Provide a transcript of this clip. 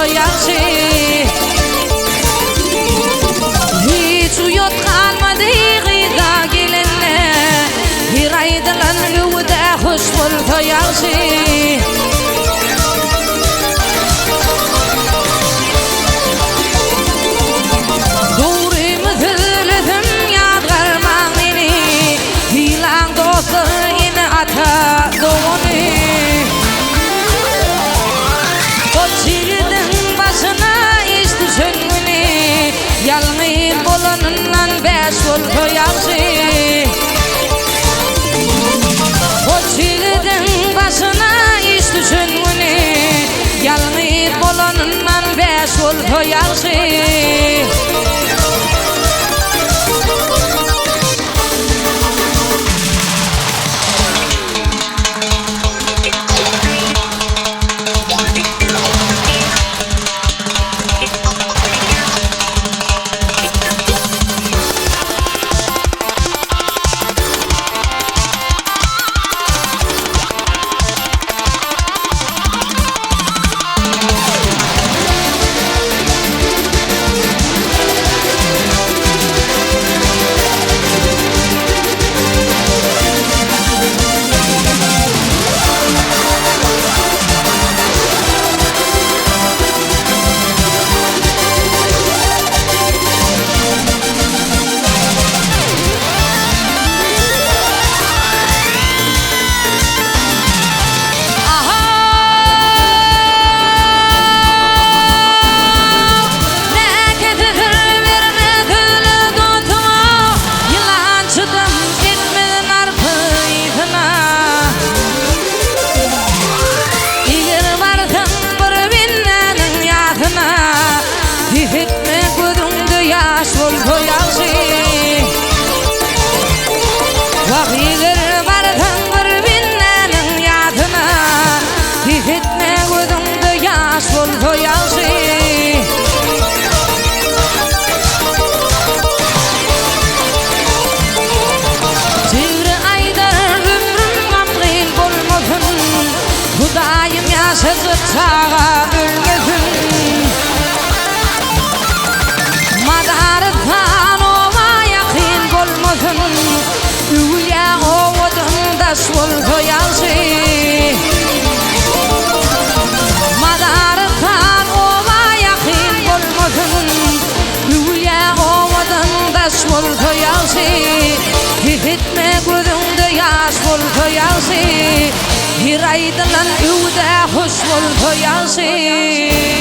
toyaşı. Hiç uyut kalmadı gıda gelinle, bir aydılan güvde hoş bul toyaşı. Yalnız bolanından beş ol toyaşı. O çiğdin başına iş düşünmüni, yalnız bolanından beş ol toyaşı. Sağa ölmesin, madardan ova yakın olmasın, üye ovadan sol toyaşı. Madardan ova yakın olmasın, üye ovadan sol toyaşı. Gitme gözünde yaş bol toyaşı, bir aydılan üvde hoş bol toyaşı.